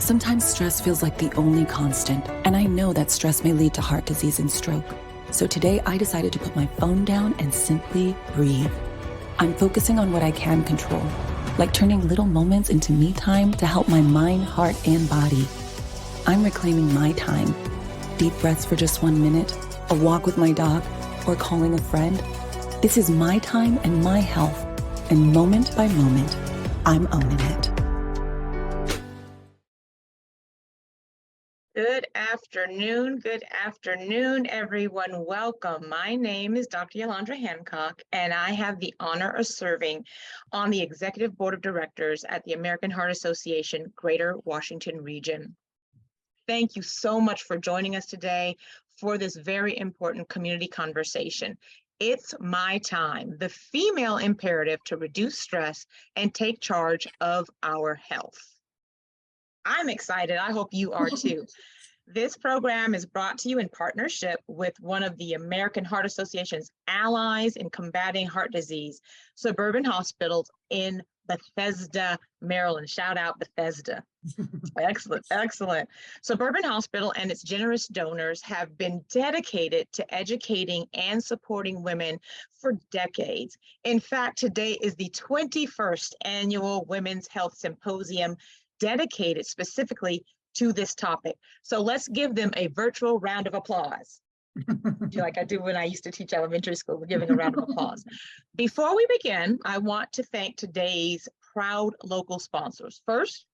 Sometimes stress feels like the only constant, and I know that stress may lead to heart disease and stroke. So today I decided to put my phone down and simply breathe. I'm focusing on what I can control, like turning little moments into me time to help my mind, heart, and body. I'm reclaiming my time. Deep breaths for just 1 minute, a walk with my dog, or calling a friend. This is my time and my health, and moment by moment, I'm owning it. Good afternoon, everyone. Welcome. My name is Dr. Yolanda Hancock, and I have the honor of serving on the Executive Board of Directors at the American Heart Association, Greater Washington Region. Thank you so much for joining us today for this very important community conversation. It's my time, the female imperative to reduce stress and take charge of our health. I'm excited. I hope you are too. This program is brought to you in partnership with one of the American Heart Association's allies in combating heart disease, Suburban Hospitals in Bethesda, Maryland. Shout out Bethesda. Excellent, excellent. Suburban Hospital and its generous donors have been dedicated to educating and supporting women for decades. In fact, today is the 21st annual Women's Health Symposium dedicated specifically to this topic. So let's give them a virtual round of applause. Like I do when I used to teach elementary school, we're giving a round of applause. Before we begin, I want to thank today's proud local sponsors. First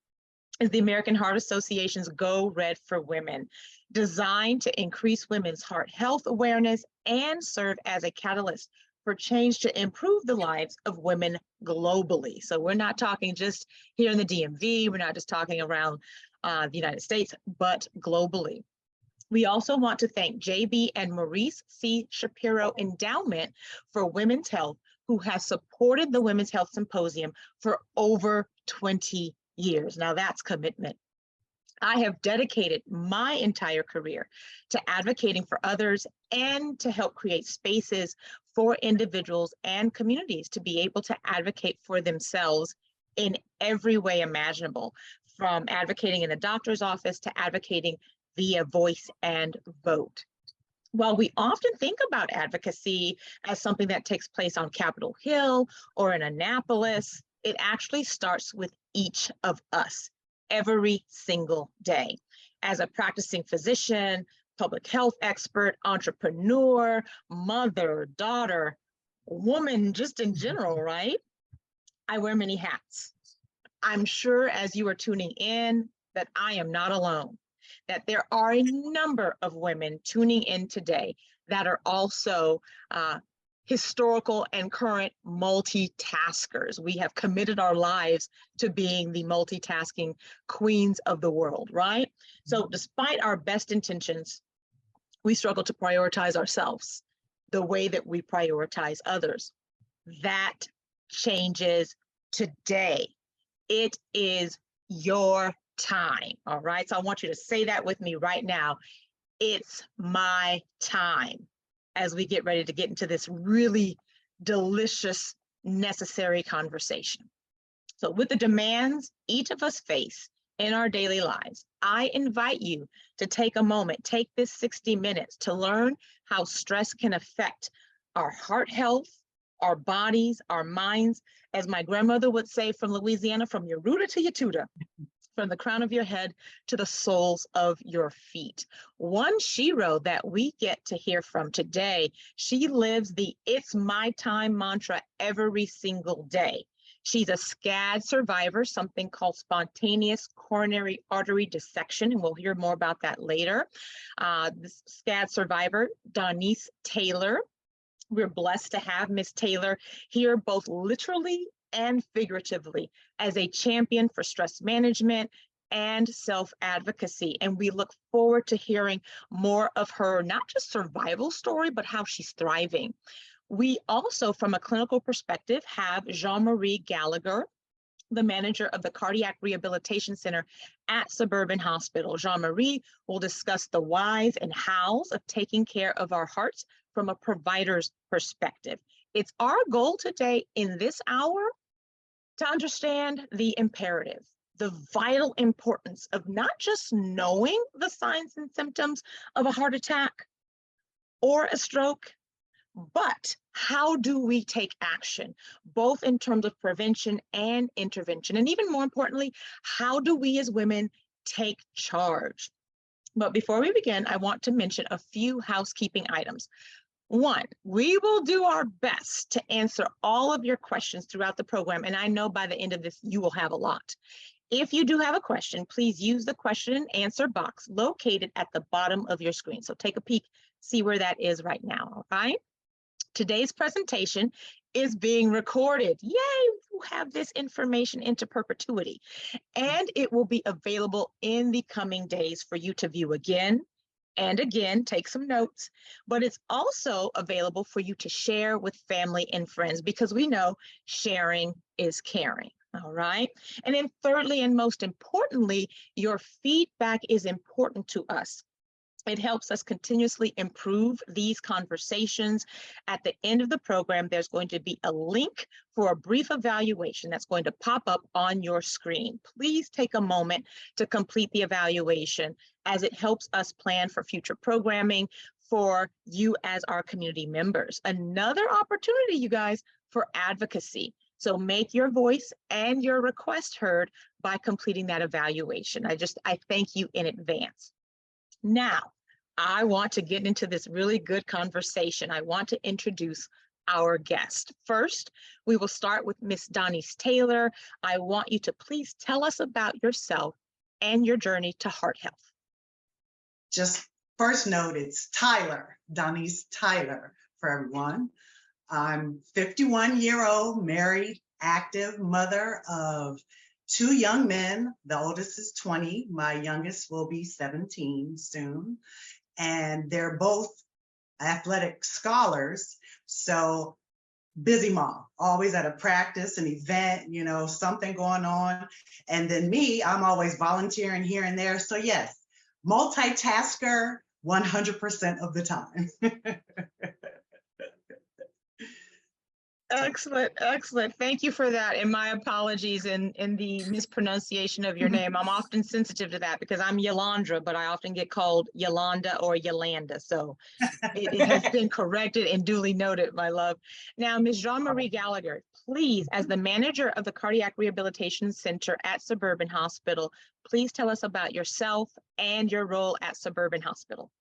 is the American Heart Association's Go Red for Women, designed to increase women's heart health awareness and serve as a catalyst for change to improve the lives of women globally. So we're not talking just here in the DMV, we're not just talking around the United States, but globally. We also want to thank JB and Maurice C. Shapiro Endowment for Women's Health, who has supported the Women's Health Symposium for over 20 years. Now that's commitment. I have dedicated my entire career to advocating for others and to help create spaces for individuals and communities to be able to advocate for themselves in every way imaginable, from advocating in the doctor's office to advocating via voice and vote. While we often think about advocacy as something that takes place on Capitol Hill or in Annapolis, it actually starts with each of us every single day. As a practicing physician, public health expert, entrepreneur, mother, daughter, woman, just in general, right? I wear many hats. I'm sure as you are tuning in that I am not alone, that there are a number of women tuning in today that are also historical and current multitaskers. We have committed our lives to being the multitasking queens of the world, right? So despite our best intentions, we struggle to prioritize ourselves the way that we prioritize others. That changes today. It is your time, all right? So I want you to say that with me right now. It's my time as we get ready to get into this really delicious, necessary conversation. So with the demands each of us face in our daily lives, I invite you to take a moment, take this 60 minutes to learn how stress can affect our heart health, our bodies, our minds. As my grandmother would say from Louisiana, from your rooter to your tutor, from the crown of your head to the soles of your feet. One shero that we get to hear from today, she lives the "it's my time" mantra every single day. She's a SCAD survivor, something called spontaneous coronary artery dissection, and we'll hear more about that later. This SCAD survivor, Donnice Taylor. We're blessed to have Miss Taylor here, both literally and figuratively, as a champion for stress management and self-advocacy. And we look forward to hearing more of her, not just survival story, but how she's thriving. We also, from a clinical perspective, have Jean-Marie Gallagher, the manager of the Cardiac Rehabilitation Center at Suburban Hospital. Jean-Marie will discuss the whys and hows of taking care of our hearts from a provider's perspective. It's our goal today in this hour to understand the imperative, the vital importance of not just knowing the signs and symptoms of a heart attack or a stroke, but how do we take action, both in terms of prevention and intervention? And even more importantly, how do we as women take charge? But before we begin, I want to mention a few housekeeping items. One, we will do our best to answer all of your questions throughout the program, and I know by the end of this, you will have a lot. If you do have a question, please use the question and answer box located at the bottom of your screen. So take a peek, see where that is right now, all right? Today's presentation is being recorded. Yay, we'll have this information into perpetuity. And it will be available in the coming days for you to view again and again, take some notes, but it's also available for you to share with family and friends, because we know sharing is caring. All right. And then thirdly, and most importantly, your feedback is important to us. It helps us continuously improve these conversations. At the end of the program, there's going to be a link for a brief evaluation that's going to pop up on your screen. Please take a moment to complete the evaluation, as it helps us plan for future programming for you as our community members. Another opportunity, you guys, for advocacy. So make your voice and your request heard by completing that evaluation. I thank you in advance. Now, I want to get into this really good conversation. I want to introduce our guest. First, we will start with Miss Donnice Taylor. I want you to please tell us about yourself and your journey to heart health. Just first note, it's Tyler, Donnice Tyler for everyone. I'm 51-year-old, married, active mother of 2 young men. The oldest is 20. My youngest will be 17 soon. And they're both athletic scholars. So busy mom, always at a practice, an event, you know, something going on. And then me, I'm always volunteering here and there. So yes, multitasker 100% of the time. Excellent, excellent. Thank you for that. And my apologies in the mispronunciation of your name. I'm often sensitive to that because I'm Yolandra, but I often get called Yolanda or Yolanda. So it has been corrected and duly noted, my love. Now, Ms. Jean-Marie Gallagher, please, as the manager of the Cardiac Rehabilitation Center at Suburban Hospital, please tell us about yourself and your role at Suburban Hospital.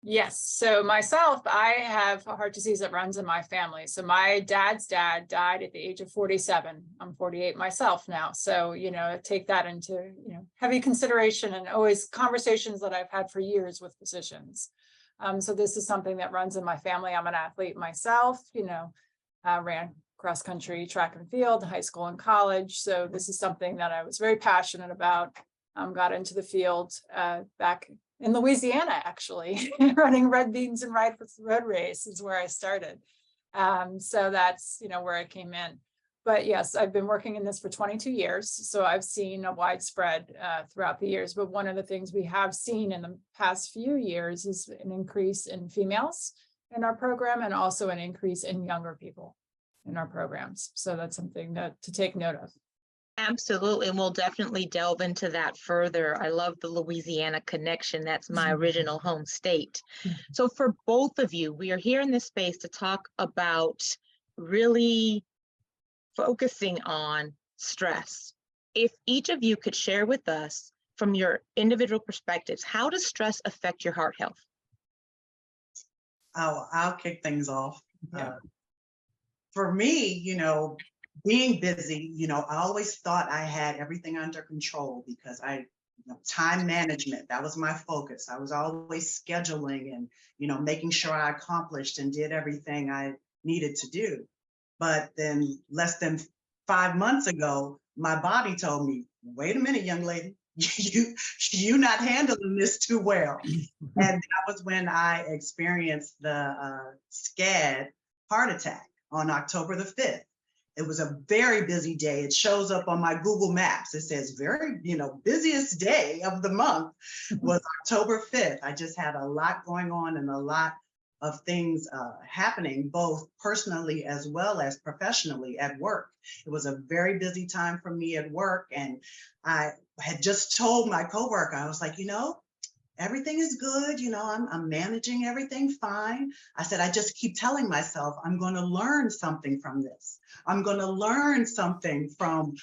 Yes. So myself, I have a heart disease that runs in my family. So my dad's dad died at the age of 47. I'm 48 myself now. So, you know, take that into, heavy consideration, and always conversations that I've had for years with physicians. So this is something that runs in my family. I'm an athlete myself, ran cross country, track and field, high school and college. So this is something that I was very passionate about. Got into the field back in Louisiana, actually, running red beans and road race is where I started. So that's, where I came in. But yes, I've been working in this for 22 years. So I've seen a widespread throughout the years. But one of the things we have seen in the past few years is an increase in females in our program, and also an increase in younger people in our programs. So that's something to take note of. Absolutely, and we'll definitely delve into that further. I love the Louisiana connection. That's my original home state. So for both of you, we are here in this space to talk about really focusing on stress. If each of you could share with us from your individual perspectives, how does stress affect your heart health? I'll kick things off. Yeah. For me, being busy, I always thought I had everything under control because time management, that was my focus. I was always scheduling and, making sure I accomplished and did everything I needed to do. But then less than 5 months ago, my body told me, wait a minute, young lady, you're not handling this too well. And that was when I experienced the SCAD heart attack on October the 5th. It was a very busy day. It shows up on my Google Maps. It says very, busiest day of the month was October 5th. I just had a lot going on and a lot of things happening, both personally as well as professionally at work. It was a very busy time for me at work. And I had just told my coworker, I was like, everything is good. I'm managing everything fine. I said, I just keep telling myself, I'm going to learn something from this. I'm going to learn something from,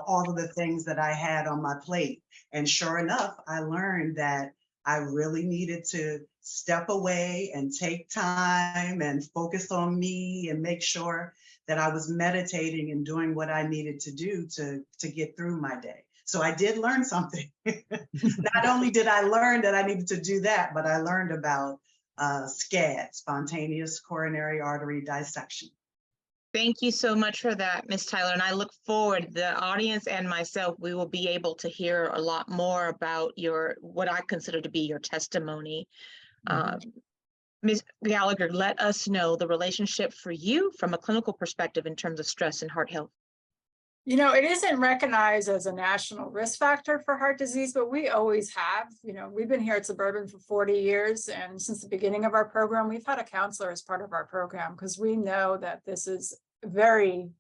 all of the things that I had on my plate. And sure enough, I learned that I really needed to step away and take time and focus on me and make sure that I was meditating and doing what I needed to do to get through my day. So I did learn something. Not only did I learn that I needed to do that, but I learned about SCAD, spontaneous coronary artery dissection. Thank you so much for that, Ms. Tyler. And I look forward, the audience and myself, we will be able to hear a lot more about what I consider to be your testimony. Ms. Gallagher, let us know the relationship for you from a clinical perspective in terms of stress and heart health. It isn't recognized as a national risk factor for heart disease, but we always have. We've been here at Suburban for 40 years, and since the beginning of our program, we've had a counselor as part of our program because we know that this is very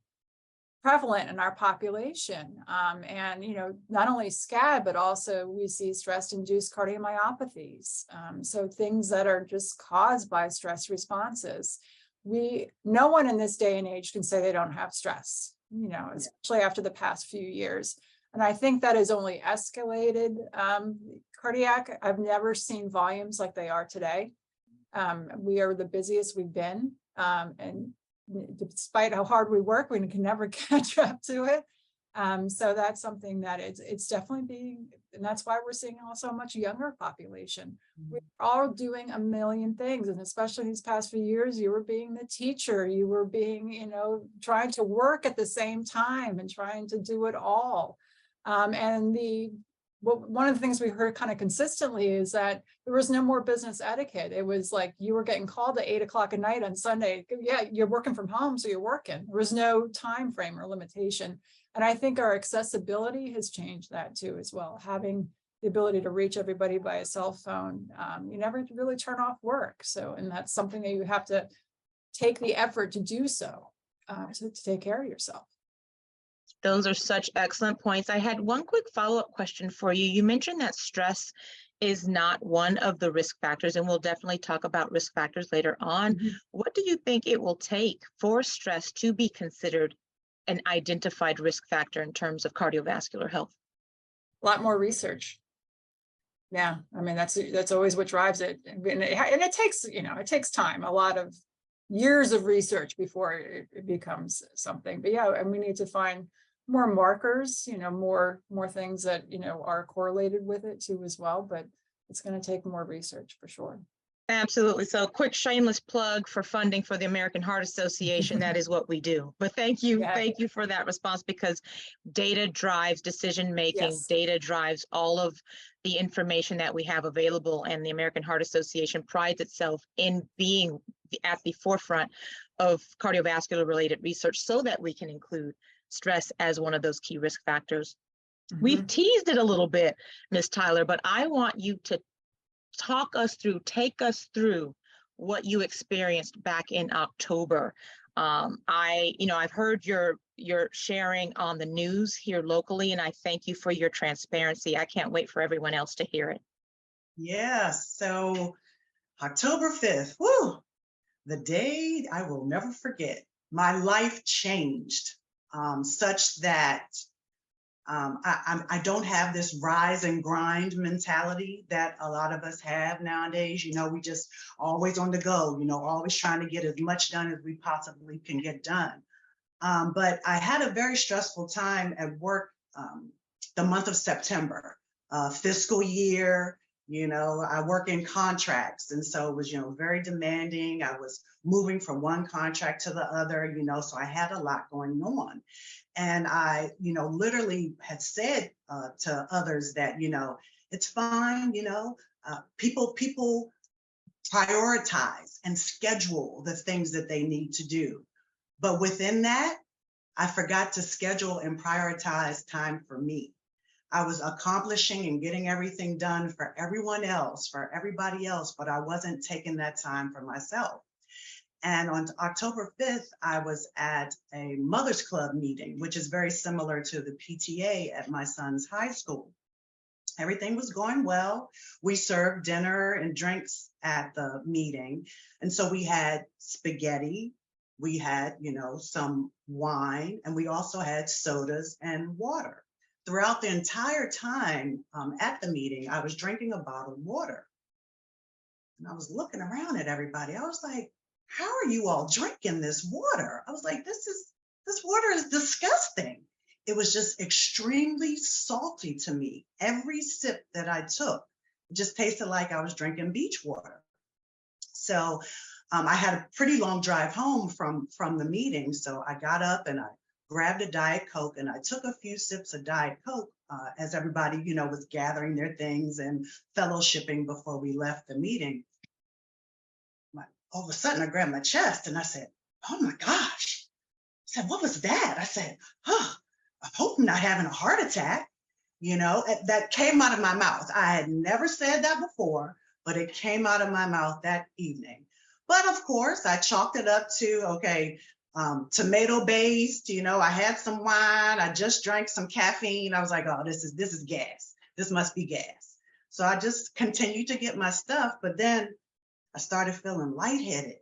prevalent in our population. And not only SCAD, but also we see stress-induced cardiomyopathies. So things that are just caused by stress responses. No one in this day and age can say they don't have stress. Especially after the past few years. And I think that has only escalated cardiac. I've never seen volumes like they are today. We are the busiest we've been. And despite how hard we work, we can never catch up to it. So that's something that it's definitely being, and that's why we're seeing also a much younger population. We're all doing a million things, and especially these past few years, you were being the teacher, you were being, trying to work at the same time and trying to do it all. And one of the things we heard kind of consistently is that there was no more business etiquette. It was like you were getting called at 8 o'clock at night on Sunday. Yeah, you're working from home, so you're working. There was no time frame or limitation. And I think our accessibility has changed that too as well. Having the ability to reach everybody by a cell phone, you never really turn off work. So, and that's something that you have to take the effort to do so, to take care of yourself. Those are such excellent points. I had one quick follow-up question for you. You mentioned that stress is not one of the risk factors, and we'll definitely talk about risk factors later on. What do you think it will take for stress to be considered an identified risk factor in terms of cardiovascular health? A lot more research. Yeah, I mean, that's always what drives it. And it takes, it takes time, a lot of years of research before it becomes something. But yeah, and we need to find more markers, more things that, are correlated with it too as well. But it's going to take more research for sure. Absolutely. So quick shameless plug for funding for the American Heart Association. That is what we do. But thank you. Yeah. Thank you for that response, because data drives decision making. Yes. Data drives all of the information that we have available. And the American Heart Association prides itself in being at the forefront of cardiovascular related research so that we can include stress as one of those key risk factors. We've teased it a little bit, Ms. Tyler, but I want you to take us through what you experienced back in October. I've heard your sharing on the news here locally, and I thank you for your transparency. I can't wait for everyone else to hear it. Yes, so October 5th, whoo, the day I will never forget. My life changed such that I don't have this rise and grind mentality that a lot of us have nowadays. We just always on the go, always trying to get as much done as we possibly can get done. But I had a very stressful time at work the month of September, fiscal year. I work in contracts. And so it was, very demanding. I was moving from one contract to the other, so I had a lot going on. And I, literally had said to others that, it's fine, people prioritize and schedule the things that they need to do. But within that, I forgot to schedule and prioritize time for me. I was accomplishing and getting everything done for everyone else, for everybody else, but I wasn't taking that time for myself. And on October 5th, I was at a Mothers Club meeting, which is very similar to the PTA at my son's high school. Everything was going well. We served dinner and drinks at the meeting. And so we had spaghetti, we had, some wine, and we also had sodas and water. Throughout the entire time at the meeting, I was drinking a bottled water. And I was looking around at everybody. I was like, how are you all drinking this water? I was like, this water is disgusting. It was just extremely salty to me. Every sip that I took just tasted like I was drinking beach water. So I had a pretty long drive home from the meeting. So I got up and I grabbed a Diet Coke and I took a few sips of Diet Coke as everybody, was gathering their things and fellowshipping before we left the meeting. All of a sudden I grabbed my chest and I said, oh my gosh. I said, what was that? I said, I hope I'm not having a heart attack. That came out of my mouth. I had never said that before, but it came out of my mouth that evening. But of course, I chalked it up to, okay, tomato based, I had some wine. I just drank some caffeine. I was like, oh, this is gas. This must be gas. So I just continued to get my stuff. But then I started feeling lightheaded.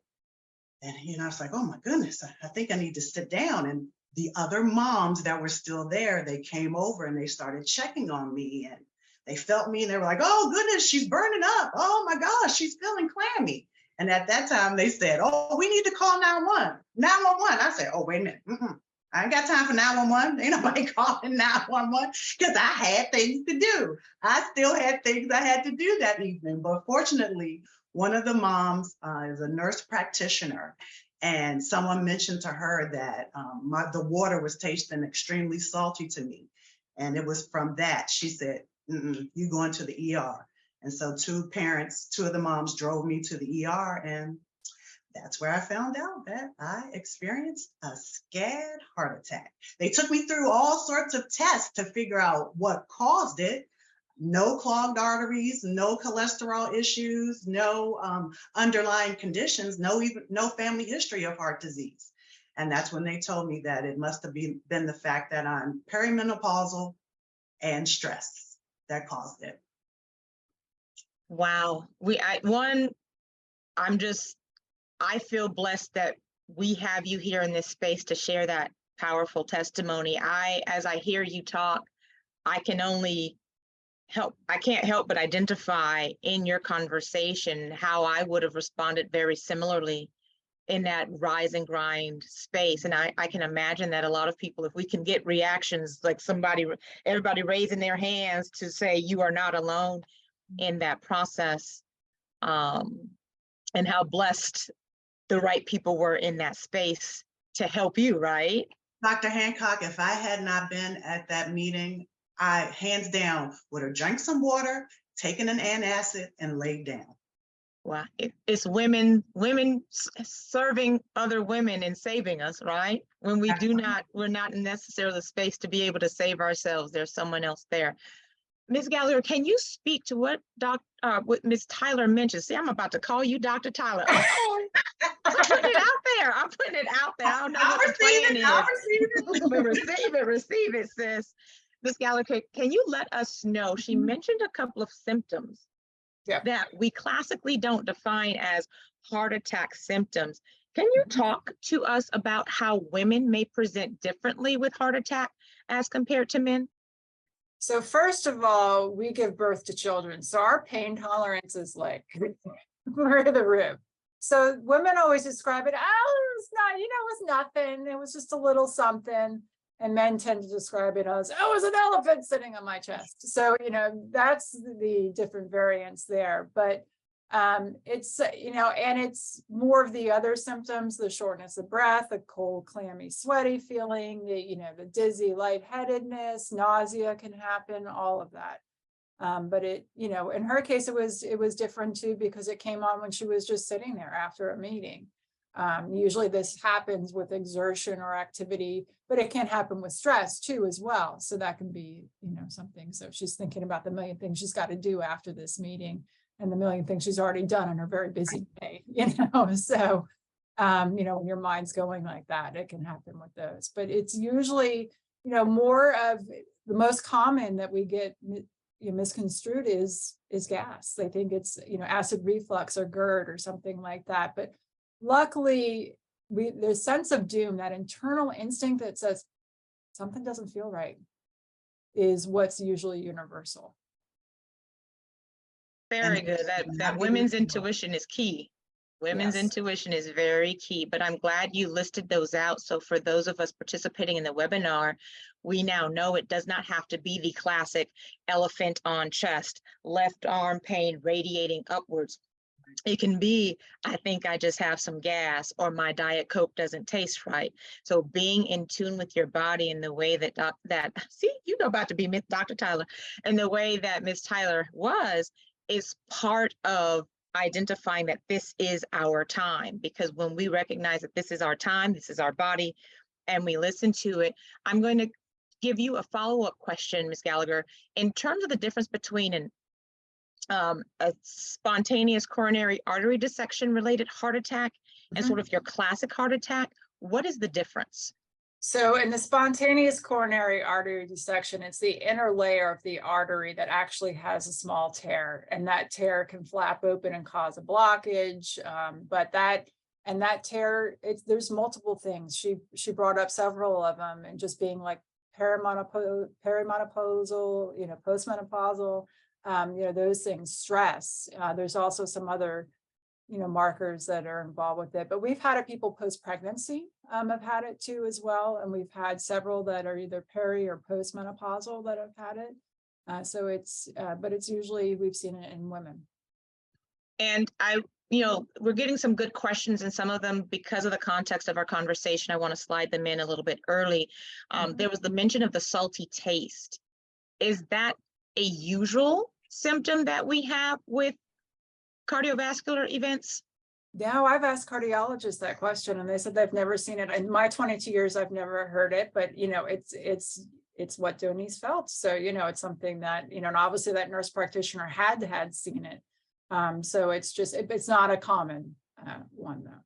And, I was like, oh my goodness, I think I need to sit down. And the other moms that were still there, they came over and they started checking on me and they felt me and they were like, oh goodness, she's burning up. Oh my gosh, she's feeling clammy. And at that time they said, oh, we need to call 911. 911. I said, oh, wait a minute. I ain't got time for 911. Ain't nobody calling 911 because I had things to do. I still had things I had to do that evening. But fortunately, one of the moms is a nurse practitioner, and someone mentioned to her that the water was tasting extremely salty to me. And it was from that. She said, you going to the ER. And so two of the moms drove me to the ER, and that's where I found out that I experienced a SCAD heart attack. They took me through all sorts of tests to figure out what caused it. No clogged arteries, no cholesterol issues, no underlying conditions, no family history of heart disease. And that's when they told me that it must have been the fact that I'm perimenopausal and stress that caused it. Wow. I feel blessed that we have you here in this space to share that powerful testimony. As I hear you talk, I can't help but identify in your conversation how I would have responded very similarly in that rise and grind space. And I can imagine that a lot of people, if we can get reactions like everybody raising their hands to say you are not alone in that process, and how blessed the right people were in that space to help you, right? Dr. Hancock, if I had not been at that meeting, I, hands down, would have drank some water, taken an antacid, and laid down. Wow, it's women serving other women and saving us, right? When we're not necessarily the space to be able to save ourselves. There's someone else there. Ms. Gallagher, can you speak to what Ms. Tyler mentioned? See, I'm about to call you Dr. Tyler. I'm putting it out there. I don't know what the plan is. I'll receive it, sis. Ms. Gallagher, can you let us know? She mentioned a couple of symptoms that we classically don't define as heart attack symptoms. Can you talk to us about how women may present differently with heart attack as compared to men? So first of all, we give birth to children. So our pain tolerance is like through the roof. So women always describe it, oh, it's not, it was nothing. It was just a little something. And men tend to describe it as, oh, it was an elephant sitting on my chest. So, that's the different variants there. But it's, and it's more of the other symptoms, the shortness of breath, the cold, clammy, sweaty feeling, the dizzy, lightheadedness, nausea can happen, all of that. But it, in her case, it was different too, because it came on when she was just sitting there after a meeting. Usually this happens with exertion or activity, but it can happen with stress too as well. So that can be, something. So she's thinking about the million things she's got to do after this meeting and the million things she's already done in her very busy day, so, when your mind's going like that, it can happen with those, but it's usually, more of the most common that we get misconstrued is gas. They think it's, acid reflux or GERD or something like that. But luckily, the sense of doom, that internal instinct that says something doesn't feel right, is what's usually universal. Very good. That women's intuition is key. Women's intuition is very key, but I'm glad you listed those out. So for those of us participating in the webinar, we now know it does not have to be the classic elephant on chest, left arm pain radiating upwards. It can be, I think I just have some gas, or my Diet Coke doesn't taste right. So being in tune with your body in the way that about to be Miss Dr. Tyler, and the way that Miss Tyler was, is part of identifying that this is our time. Because when we recognize that this is our time, this is our body, and we listen to it, I'm going to give you a follow-up question, Ms. Gallagher, in terms of the difference between a spontaneous coronary artery dissection related heart attack and sort of your classic heart attack. What is the difference? So in the spontaneous coronary artery dissection, it's the inner layer of the artery that actually has a small tear, and that tear can flap open and cause a blockage. But that tear, there's multiple things. She brought up several of them, and just being like perimenopausal, postmenopausal, those things, stress. There's also some other markers that are involved with it, but we've had people post-pregnancy have had it too as well, and we've had several that are either peri or postmenopausal that have had it. So it's but it's usually, we've seen it in women. And we're getting some good questions, and some of them, because of the context of our conversation, I want to slide them in a little bit early. There was the mention of the salty taste. Is that a usual symptom that we have with cardiovascular events? No, I've asked cardiologists that question, and they said they've never seen it. In my 22 years, I've never heard it, but it's what Denise felt. So it's something that and obviously that nurse practitioner had seen it. So it's not a common one though.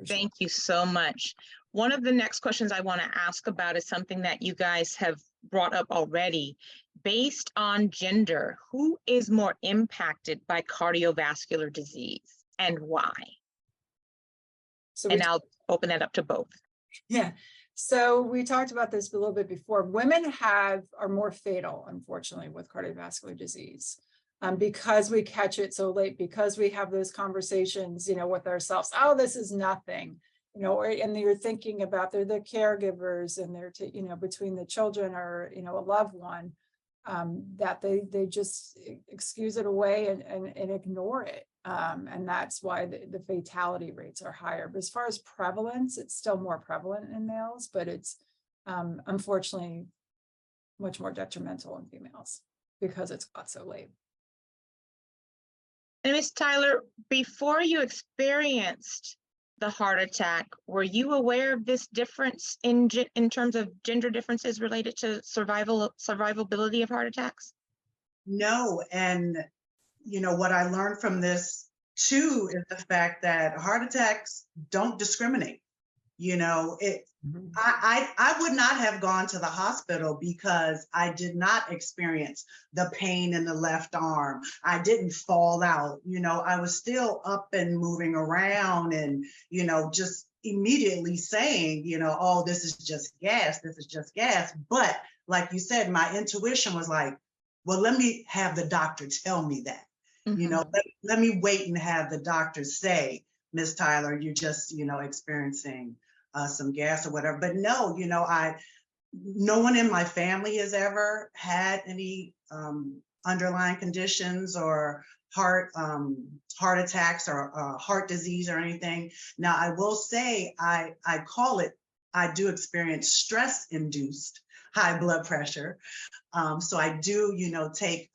Thank you so much. One of the next questions I want to ask about is something that you guys have brought up already. Based on gender, who is more impacted by cardiovascular disease and why? And I'll open that up to both. Yeah. So we talked about this a little bit before. Women are more fatal, unfortunately, with cardiovascular disease. Because we catch it so late, because we have those conversations, with ourselves. Oh, this is nothing, and you're thinking about they're the caregivers, and they're, between the children or, a loved one, that they just excuse it away and ignore it. And that's why the fatality rates are higher. But as far as prevalence, it's still more prevalent in males, but it's unfortunately much more detrimental in females because it's got so late. And Ms. Tyler, before you experienced the heart attack, were you aware of this difference in terms of gender differences related to survivability of heart attacks? No, and what I learned from this too is the fact that heart attacks don't discriminate. I would not have gone to the hospital because I did not experience the pain in the left arm. I didn't fall out. I was still up and moving around, and just immediately saying, oh, this is just gas. This is just gas. But like you said, my intuition was like, well, let me have the doctor tell me that. Let me wait and have the doctor say, Ms. Tyler, you're just, experiencing some gas or whatever. But no, no one in my family has ever had any underlying conditions or heart attacks or heart disease or anything. Now, I will say I do experience stress-induced high blood pressure. So I do, take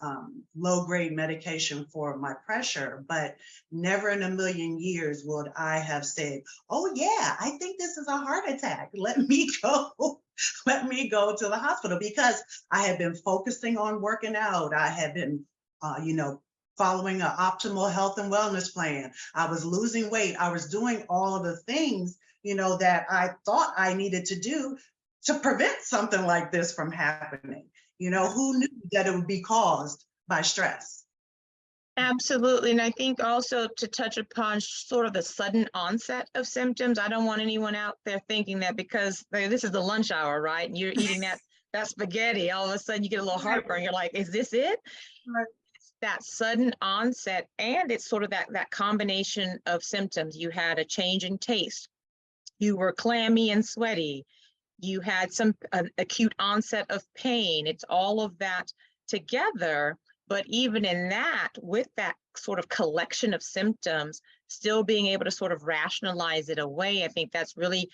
low-grade medication for my pressure, but never in a million years would I have said, oh yeah, I think this is a heart attack. Let me go. Let me go to the hospital, because I had been focusing on working out. I had been, following an optimal health and wellness plan. I was losing weight. I was doing all of the things, that I thought I needed to do to prevent something like this from happening. Who knew that it would be caused by stress? Absolutely. And I think also to touch upon sort of the sudden onset of symptoms, I don't want anyone out there thinking that because this is the lunch hour, right? And you're eating that spaghetti, all of a sudden you get a little heartburn. You're like, is this it? Right. It's that sudden onset, and it's sort of that combination of symptoms. You had a change in taste. You were clammy and sweaty. You had some acute onset of pain. It's all of that together. But even in that, with that sort of collection of symptoms, still being able to sort of rationalize it away, I think that's really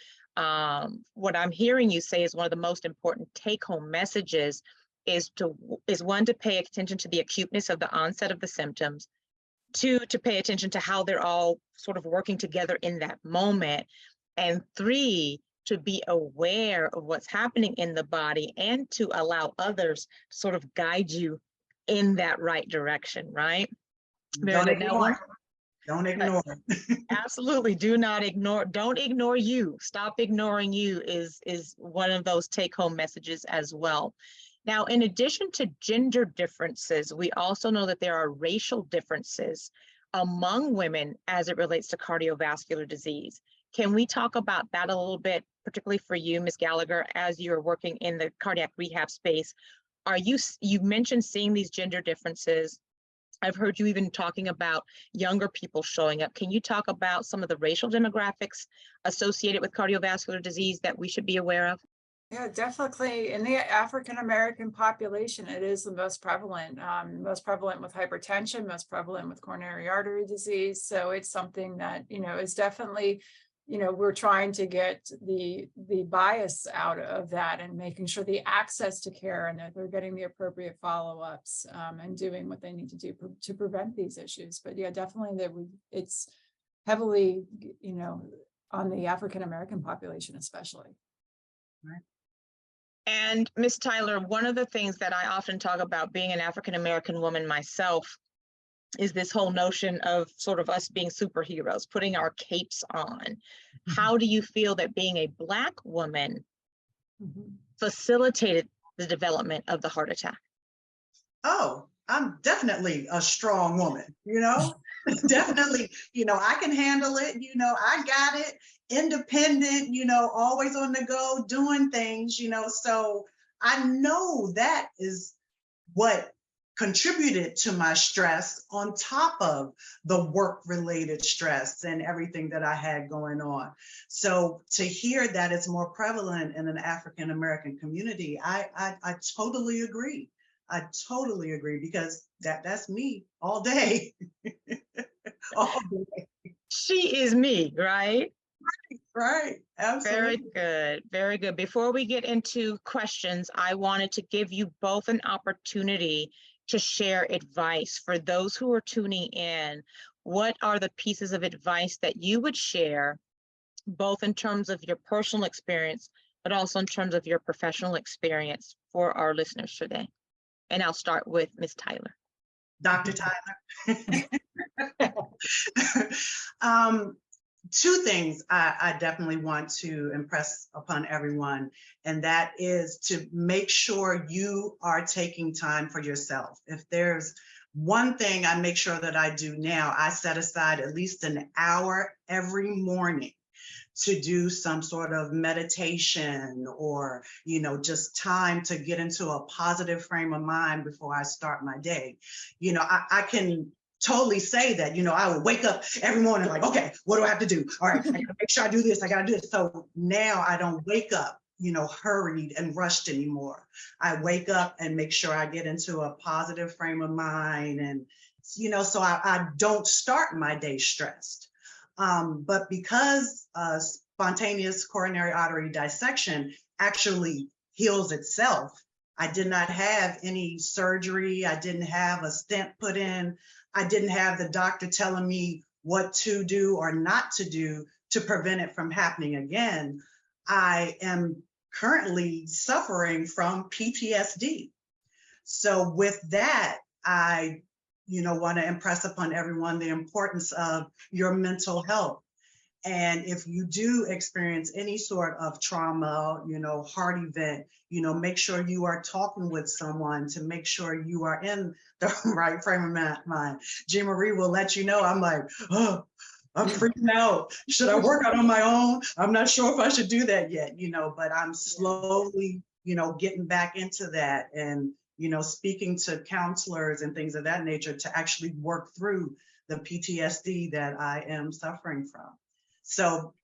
what I'm hearing you say is one of the most important take-home messages is one, to pay attention to the acuteness of the onset of the symptoms, two, to pay attention to how they're all sort of working together in that moment, and three, to be aware of what's happening in the body and to allow others to sort of guide you in that right direction, right? Don't ignore it. Don't ignore it. Absolutely. Don't ignore you. Stop ignoring you is one of those take-home messages as well. Now, in addition to gender differences, we also know that there are racial differences among women as it relates to cardiovascular disease. Can we talk about that a little bit, particularly for you, Ms. Gallagher, as you're working in the cardiac rehab space? You mentioned seeing these gender differences. I've heard you even talking about younger people showing up. Can you talk about some of the racial demographics associated with cardiovascular disease that we should be aware of? Yeah, definitely. In the African American population, it is the most prevalent with hypertension, most prevalent with coronary artery disease. So it's something that, is definitely, we're trying to get the bias out of that and making sure the access to care and that they're getting the appropriate follow-ups and doing what they need to do to prevent these issues. But yeah, definitely it's heavily, on the African American population, especially. Right. And Ms. Tyler, one of the things that I often talk about, being an African American woman myself, is this whole notion of sort of us being superheroes, putting our capes on. How do you feel that being a Black woman facilitated the development of the heart attack? Oh, I'm definitely a strong woman, definitely, I can handle it, I got it, independent, always on the go, doing things, so I know that is what contributed to my stress on top of the work-related stress and everything that I had going on. So to hear that it's more prevalent in an African-American community, I totally agree. I totally agree, because that's me all day. All day. She is me, right? Right. Absolutely. Very good. Very good. Before we get into questions, I wanted to give you both an opportunity to share advice for those who are tuning in. What are the pieces of advice that you would share, both in terms of your personal experience, but also in terms of your professional experience for our listeners today? And I'll start with Ms. Tyler. Dr. Tyler. Two things I definitely want to impress upon everyone, and that is to make sure you are taking time for yourself. If there's one thing I make sure that I do now, I set aside at least an hour every morning to do some sort of meditation or, just time to get into a positive frame of mind before I start my day. I can totally say that, I would wake up every morning like, okay, what do I have to do? All right, I gotta make sure I do this, I gotta do this. So now I don't wake up, hurried and rushed anymore. I wake up and make sure I get into a positive frame of mind and, so I don't start my day stressed. But because spontaneous coronary artery dissection actually heals itself. I did not have any surgery. I didn't have a stent put in. I didn't have the doctor telling me what to do or not to do to prevent it from happening again. I am currently suffering from PTSD. So with that, I, want to impress upon everyone the importance of your mental health. And if you do experience any sort of trauma, heart event, make sure you are talking with someone to make sure you are in the right frame of mind. Jean Marie will let you know, I'm like, oh, I'm freaking out. Should I work out on my own? I'm not sure if I should do that yet, but I'm slowly, getting back into that and, speaking to counselors and things of that nature to actually work through the PTSD that I am suffering from. So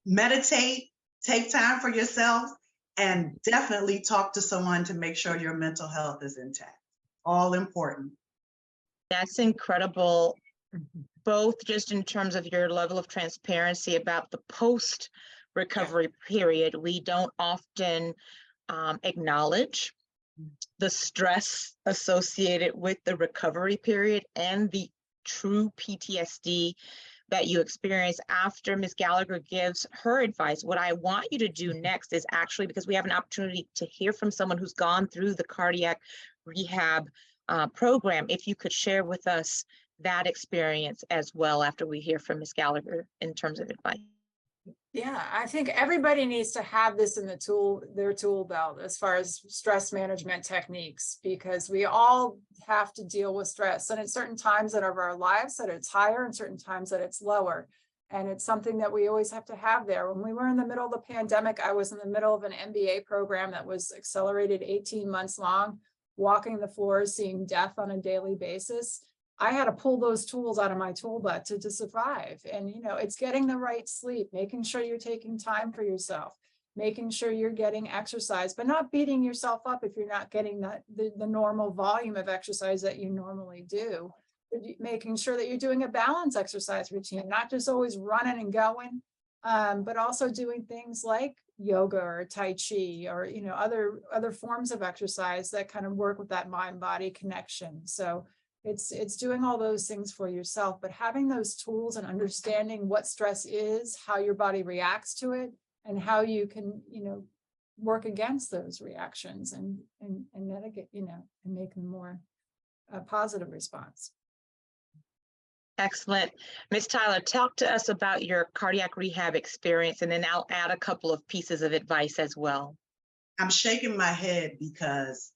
meditate, take time for yourself, and definitely talk to someone to make sure your mental health is intact. All important. That's incredible, both just in terms of your level of transparency about the post-recovery period. We don't often acknowledge the stress associated with the recovery period and the true PTSD that you experience after Ms. Gallagher gives her advice. What I want you to do next is actually, because we have an opportunity to hear from someone who's gone through the cardiac rehab program, if you could share with us that experience as well after we hear from Ms. Gallagher in terms of advice. Yeah, I think everybody needs to have this in their tool belt as far as stress management techniques, because we all have to deal with stress, and at certain times of our lives that it's higher and certain times that it's lower. And it's something that we always have to have there. When we were in the middle of the pandemic, I was in the middle of an MBA program that was accelerated 18 months long, walking the floors, seeing death on a daily basis. I had to pull those tools out of my tool belt to survive. And, it's getting the right sleep, making sure you're taking time for yourself, making sure you're getting exercise, but not beating yourself up if you're not getting the normal volume of exercise that you normally do. Making sure that you're doing a balanced exercise routine, not just always running and going, but also doing things like yoga or Tai Chi or, other forms of exercise that kind of work with that mind-body connection. So it's doing all those things for yourself, but having those tools and understanding what stress is, how your body reacts to it, and how you can, work against those reactions and mitigate, and make them more a positive response. Excellent. Ms. Tyler, talk to us about your cardiac rehab experience, and then I'll add a couple of pieces of advice as well. I'm shaking my head because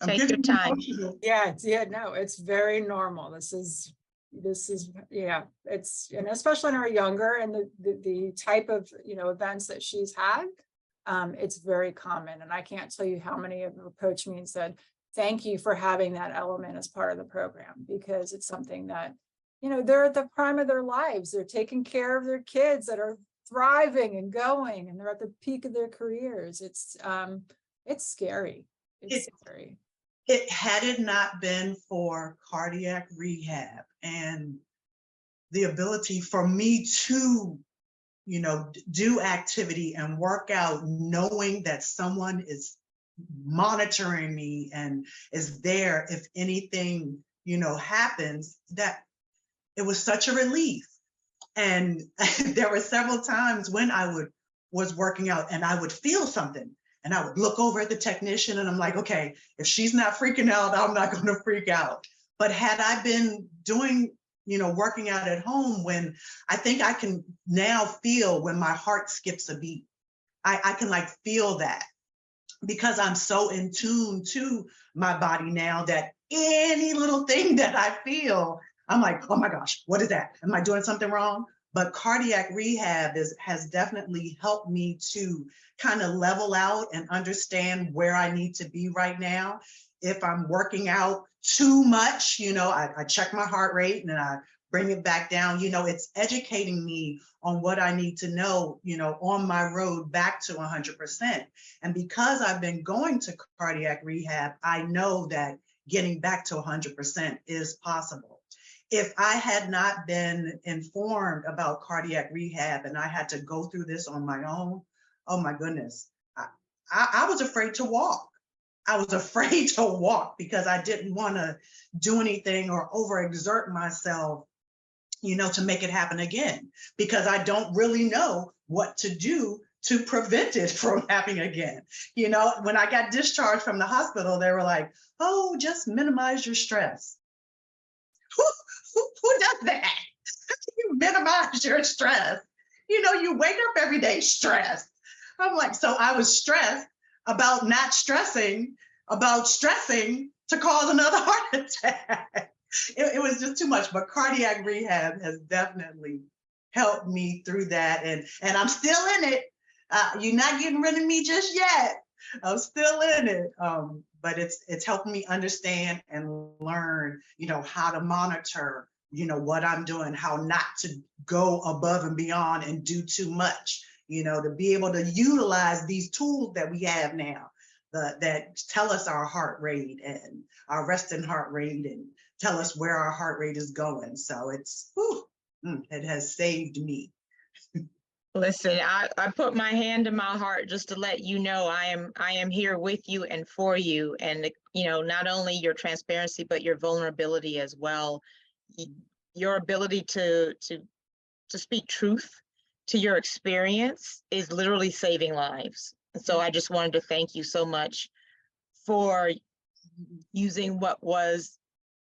Take your time. Yeah, no, it's very normal. This is, it's, and especially when we're younger and the type of, events that she's had, it's very common. And I can't tell you how many of them approached me and said, thank you for having that element as part of the program, because it's something that, they're at the prime of their lives. They're taking care of their kids that are thriving and going, and they're at the peak of their careers. It's scary. It's scary. Had it not been for cardiac rehab and the ability for me to, do activity and work out, knowing that someone is monitoring me and is there if anything, happens, that it was such a relief. And there were several times when I was working out and I would feel something. And I would look over at the technician and I'm like, okay, if she's not freaking out, I'm not going to freak out. But had I been doing, working out at home, when I think I can now feel when my heart skips a beat, I can feel that, because I'm so in tune to my body now that any little thing that I feel, I'm like, oh my gosh, what is that? Am I doing something wrong? But cardiac rehab has definitely helped me to kind of level out and understand where I need to be right now. If I'm working out too much, I check my heart rate and then I bring it back down. It's educating me on what I need to know, on my road back to 100%. And because I've been going to cardiac rehab, I know that getting back to 100% is possible. if I had not been informed about cardiac rehab and I had to go through this on my own, oh my goodness, I was afraid to walk. I was afraid to walk because I didn't want to do anything or overexert myself, to make it happen again, because I don't really know what to do to prevent it from happening again. When I got discharged from the hospital, they were like, oh, just minimize your stress. Who does that? How do you minimize your stress? You wake up every day stressed. I'm like, so I was stressed about not stressing, about stressing to cause another heart attack. It was just too much, but cardiac rehab has definitely helped me through that. And I'm still in it. You're not getting rid of me just yet. I'm still in it. But it's helping me understand and learn, how to monitor, what I'm doing, how not to go above and beyond and do too much, to be able to utilize these tools that we have now that tell us our heart rate and our resting heart rate and tell us where our heart rate is going. So it has saved me. Listen, I put my hand in my heart just to let you know I am here with you and for you. And, not only your transparency, but your vulnerability as well. Your ability to speak truth to your experience is literally saving lives. And so I just wanted to thank you so much for using what was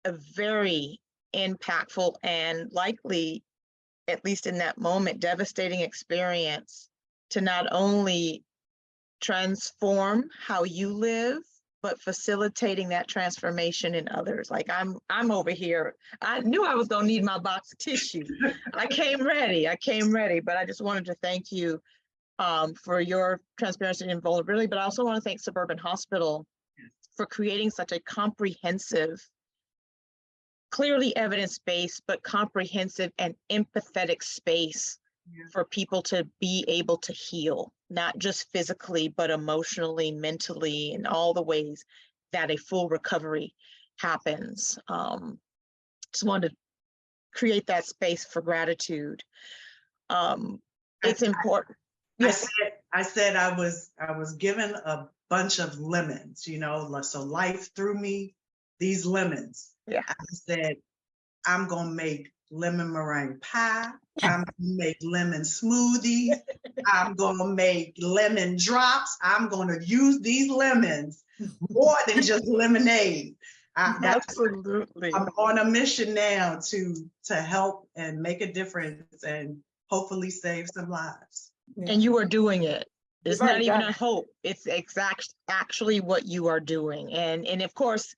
a very impactful and likely, at least in that moment, devastating experience to not only transform how you live, but facilitating that transformation in others. Like I'm over here. I knew I was gonna need my box of tissue. I came ready, but I just wanted to thank you for your transparency and vulnerability, but I also want to thank Suburban Hospital for creating such a comprehensive, clearly evidence-based, but comprehensive and empathetic space for people to be able to heal, not just physically, but emotionally, mentally, in all the ways that a full recovery happens. Just wanted to create that space for gratitude. It's important. Yes. I said I was given a bunch of lemons, so life threw me these lemons. Yeah. I said, I'm going to make lemon meringue pie. I'm going to make lemon smoothies. I'm going to make lemon drops. I'm going to use these lemons more than just lemonade. Absolutely. I'm on a mission now to help and make a difference and hopefully save some lives. And you are doing it. It's You've not even already done a hope. It's actually what you are doing. And of course,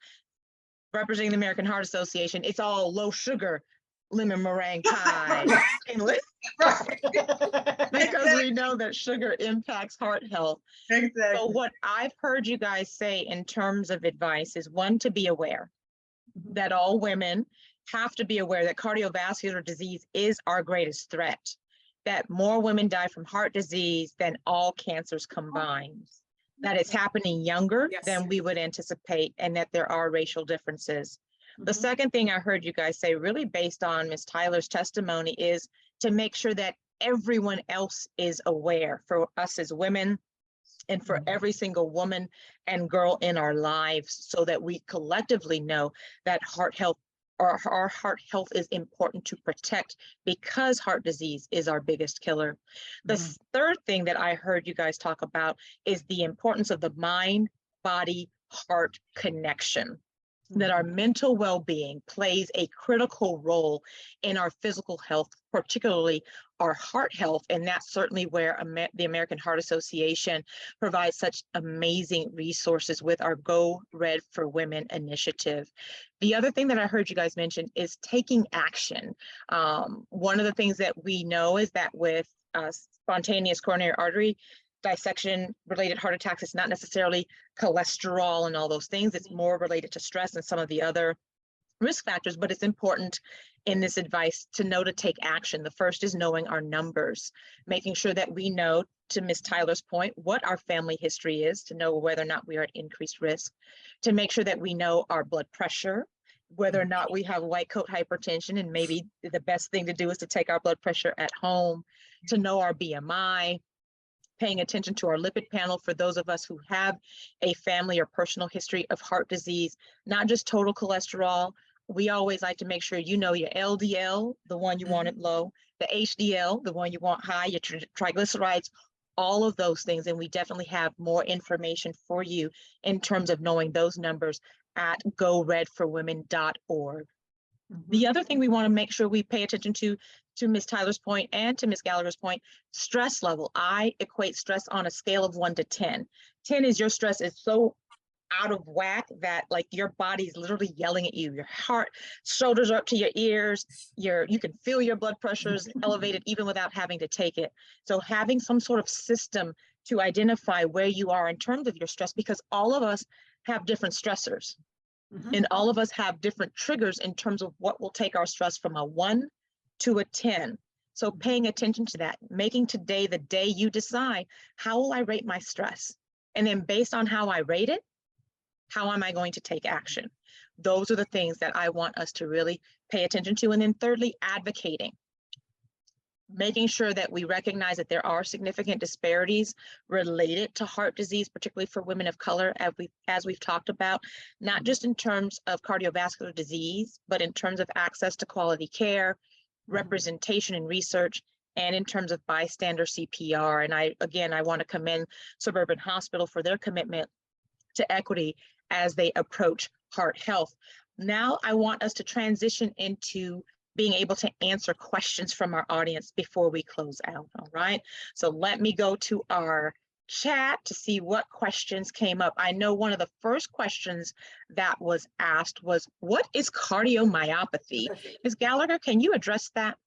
representing the American Heart Association, it's all low sugar lemon meringue pie. Because we know that sugar impacts heart health. Exactly. So what I've heard you guys say in terms of advice is, one, to be aware that all women have to be aware that cardiovascular disease is our greatest threat, that more women die from heart disease than all cancers combined, that it's happening younger than we would anticipate, and that there are racial differences. The second thing I heard you guys say, really based on Ms. Tyler's testimony, is to make sure that everyone else is aware, for us as women and for every single woman and girl in our lives, so that we collectively know that heart health, or our heart health, is important to protect, because heart disease is our biggest killer. The third thing that I heard you guys talk about is the importance of the mind, body, heart connection. That our mental well-being plays a critical role in our physical health, particularly our heart health. And that's certainly where the American Heart Association provides such amazing resources with our Go Red for Women initiative. The other thing that I heard you guys mention is taking action. One of the things that we know is that with spontaneous coronary artery dissection related heart attacks, it's not necessarily cholesterol and all those things. It's more related to stress and some of the other risk factors, but it's important in this advice to know to take action. The first is knowing our numbers, making sure that we know, to Ms. Tyler's point, what our family history is, to know whether or not we are at increased risk, to make sure that we know our blood pressure, whether or not we have white coat hypertension, and maybe the best thing to do is to take our blood pressure at home, to know our BMI, paying attention to our lipid panel for those of us who have a family or personal history of heart disease, not just total cholesterol. We always like to make sure you know your LDL, the one you want it low, the HDL, the one you want high, your triglycerides, all of those things. And we definitely have more information for you in terms of knowing those numbers at goredforwomen.org. The other thing we want to make sure we pay attention to Ms. Tyler's point and to Ms. Gallagher's point, stress level. I equate stress on a scale of 1 to 10. 10 is your stress is so out of whack that like your body's literally yelling at you. Your heart, shoulders are up to your ears. You can feel your blood pressures elevated even without having to take it. So having some sort of system to identify where you are in terms of your stress, because all of us have different stressors. And all of us have different triggers in terms of what will take our stress from a 1 to a 10. So paying attention to that, making today the day you decide, how will I rate my stress? And then based on how I rate it, how am I going to take action? Those are the things that I want us to really pay attention to. And then thirdly, advocating. Making sure that we recognize that there are significant disparities related to heart disease, particularly for women of color, as we've talked about, not just in terms of cardiovascular disease, but in terms of access to quality care, representation and research, and in terms of bystander CPR. And I want to commend Suburban Hospital for their commitment to equity as they approach heart health. Now I want us to transition into being able to answer questions from our audience before we close out, all right? So let me go to our chat to see what questions came up. I know one of the first questions that was asked was, what is cardiomyopathy? Ms. Gallagher, can you address that?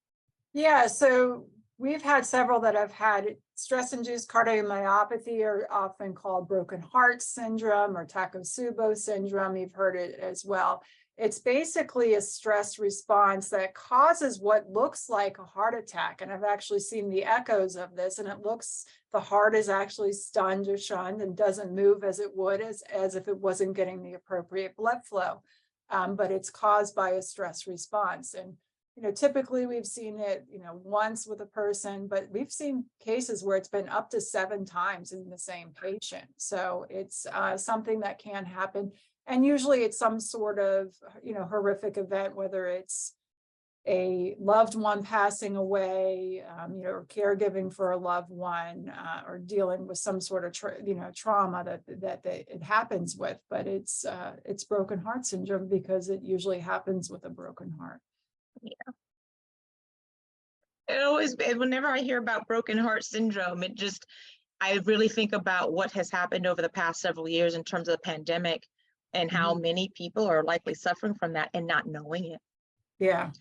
Yeah, so we've had several that have had stress-induced cardiomyopathy, or often called broken heart syndrome or Takotsubo syndrome. You've heard it as well. It's basically a stress response that causes what looks like a heart attack. And I've actually seen the echoes of this, and it looks, the heart is actually stunned or shunned and doesn't move as it would, as if it wasn't getting the appropriate blood flow. But it's caused by a stress response. And typically we've seen it, once with a person, but we've seen cases where it's been up to 7 times in the same patient. So it's something that can happen. And usually it's some sort of, horrific event, whether it's a loved one passing away, or caregiving for a loved one, or dealing with some sort of, trauma that it happens with. But it's broken heart syndrome because it usually happens with a broken heart. Yeah. Whenever I hear about broken heart syndrome, I really think about what has happened over the past several years in terms of the pandemic and how many people are likely suffering from that and not knowing it. Yeah.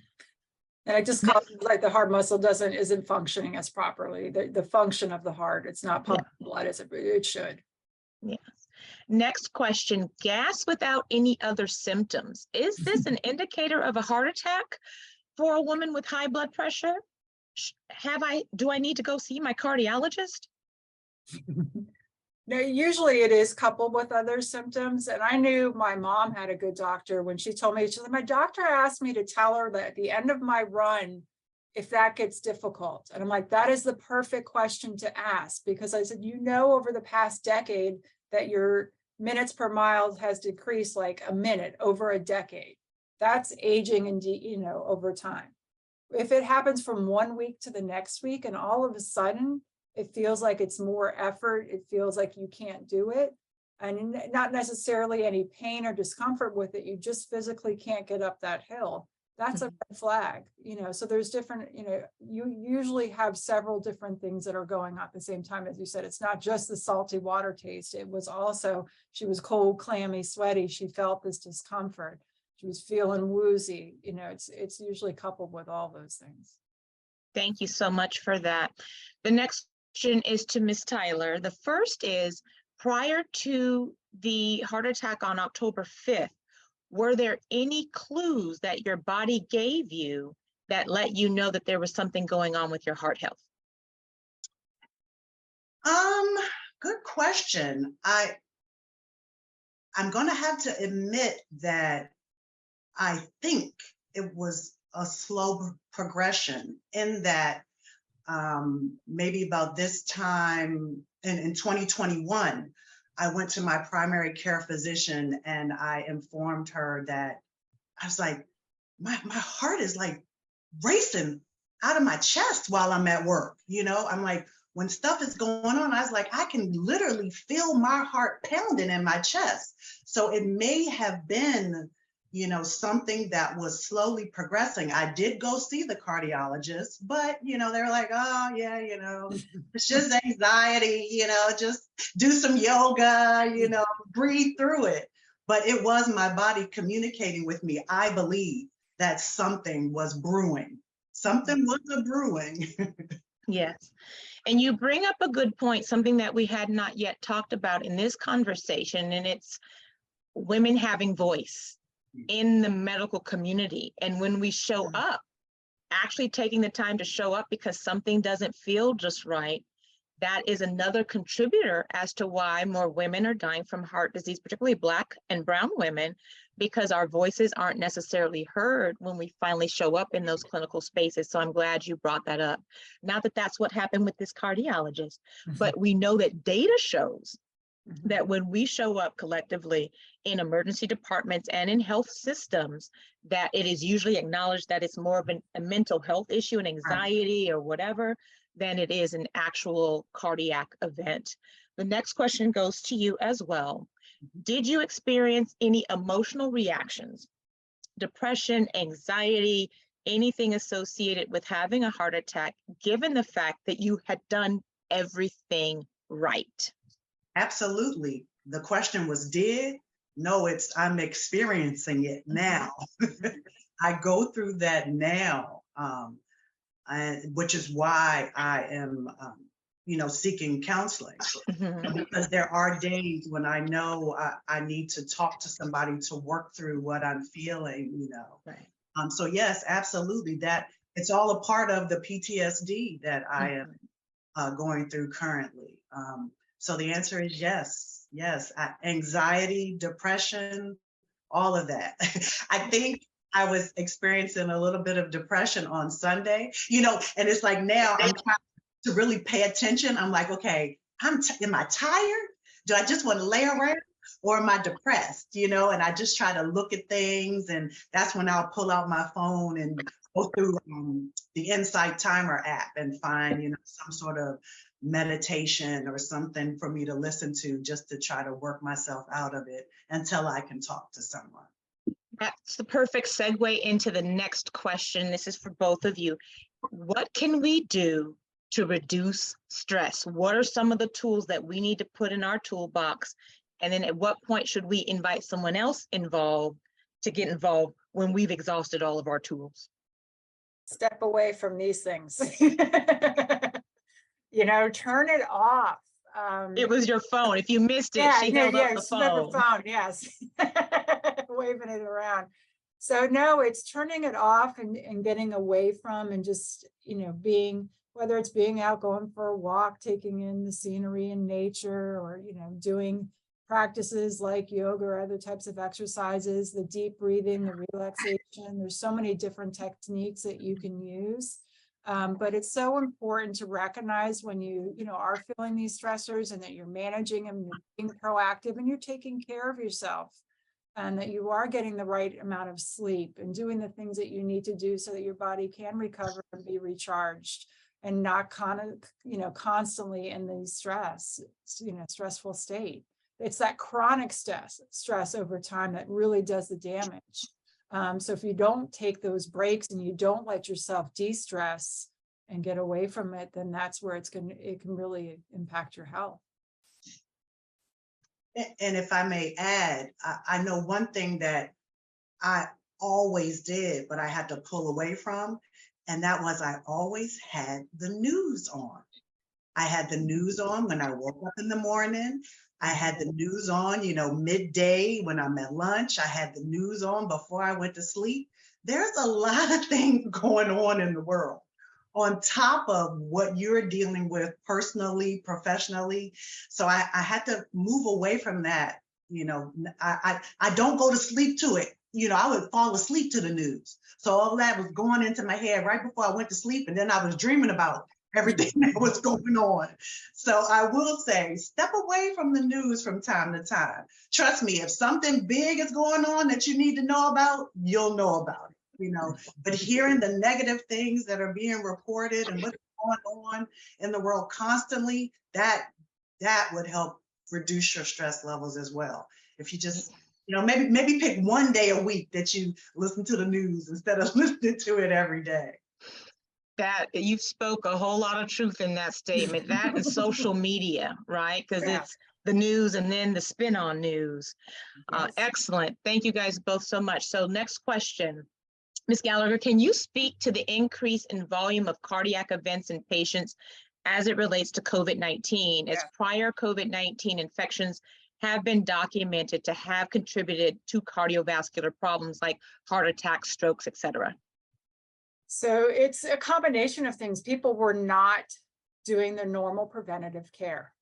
And I just call it like the heart muscle isn't functioning as properly. The function of the heart, it's not pumping blood as it should. Yes. Next question, gas without any other symptoms. Is this an indicator of a heart attack for a woman with high blood pressure? Do I need to go see my cardiologist? No, usually it is coupled with other symptoms. And I knew my mom had a good doctor when she told me, my doctor asked me to tell her that at the end of my run, if that gets difficult. And I'm like, that is the perfect question to ask, because I said, over the past decade that your minutes per mile has decreased like a minute over a decade. That's aging and, over time. If it happens from 1 week to the next week and all of a sudden it feels like it's more effort, it feels like you can't do it, and not necessarily any pain or discomfort with it, you just physically can't get up that hill, that's a red flag. So there's different, you usually have several different things that are going on at the same time. As you said, it's not just the salty water taste, it was also, she was cold, clammy, sweaty, she felt this discomfort, she was feeling woozy. It's usually coupled with all those things. Thank you so much for that. The next question is to Ms. Tyler. The first is, prior to the heart attack on October 5th, were there any clues that your body gave you that let you know that there was something going on with your heart health? Good question. I'm going to have to admit that I think it was a slow progression in that maybe about this time in 2021, I went to my primary care physician and I informed her that I was like, my heart is like racing out of my chest while I'm at work. I'm like, when stuff is going on, I was like, I can literally feel my heart pounding in my chest. So it may have been, something that was slowly progressing. I did go see the cardiologist, but, they were like, oh, yeah, it's just anxiety, just do some yoga, breathe through it. But it was my body communicating with me. I believe that something was brewing. Something was a brewing. Yes. And you bring up a good point, something that we had not yet talked about in this conversation, and it's women having voice in the medical community. And when we show up, actually taking the time to show up because something doesn't feel just right, that is another contributor as to why more women are dying from heart disease, particularly Black and brown women, because our voices aren't necessarily heard when we finally show up in those clinical spaces. So I'm glad you brought that up. Not that that's what happened with this cardiologist, but we know that data shows that when we show up collectively in emergency departments and in health systems, that it is usually acknowledged that it's more of a mental health issue, an anxiety or whatever, than it is an actual cardiac event. The next question goes to you as well. Did you experience any emotional reactions, depression, anxiety, anything associated with having a heart attack, given the fact that you had done everything right? Absolutely. The question was, did? No, I'm experiencing it now. I go through that now, which is why I am, seeking counseling. Because there are days when I know I need to talk to somebody to work through what I'm feeling, Right. So yes, absolutely. That it's all a part of the PTSD that I am going through currently. So the answer is yes, yes. Anxiety, depression, all of that. I think I was experiencing a little bit of depression on Sunday, and it's like now I'm trying to really pay attention. I'm like, okay, am I tired? Do I just want to lay around? Or am I depressed? And I just try to look at things, and that's when I'll pull out my phone and go through the Insight Timer app and find, some sort of meditation or something for me to listen to, just to try to work myself out of it until I can talk to someone. That's the perfect segue into the next question. This is for both of you. What can we do to reduce stress? What are some of the tools that we need to put in our toolbox? And then at what point should we invite someone else involved to get involved when we've exhausted all of our tools? Step away from these things. Turn it off. It was your phone. If you missed it, yeah, she held up the phone. Yes. Waving it around. So no, it's turning it off and getting away from, and just, being, whether it's being out, going for a walk, taking in the scenery and nature, or, doing practices like yoga or other types of exercises, the deep breathing, the relaxation. There's so many different techniques that you can use. But it's so important to recognize when you are feeling these stressors, and that you're managing and being proactive and you're taking care of yourself, and that you are getting the right amount of sleep and doing the things that you need to do so that your body can recover and be recharged, and not constantly in the stressful state. It's that chronic stress over time that really does the damage. So if you don't take those breaks and you don't let yourself de-stress and get away from it, then that's where it can really impact your health. And if I may add, I know one thing that I always did, but I had to pull away from, and that was I always had the news on. I had the news on when I woke up in the morning. I had the news on, midday when I'm at lunch. I had the news on before I went to sleep. There's a lot of things going on in the world on top of what you're dealing with personally, professionally. So I had to move away from that. I don't go to sleep to it. I would fall asleep to the news. So all that was going into my head right before I went to sleep. And then I was dreaming about everything that was going on. So I will say, step away from the news from time to time. Trust me, if something big is going on that you need to know about, you'll know about it, but hearing the negative things that are being reported and what's going on in the world constantly, that would help reduce your stress levels as well. If you just, maybe pick one day a week that you listen to the news instead of listening to it every day. That you spoke a whole lot of truth in that statement. That and social media, right? Because it's the news and then the spin on news. Yes. Excellent. Thank you guys both so much. So next question. Ms. Gallagher, can you speak to the increase in volume of cardiac events in patients as it relates to COVID-19, as prior COVID-19 infections have been documented to have contributed to cardiovascular problems like heart attacks, strokes, et cetera? So it's a combination of things. People were not doing their normal preventative care.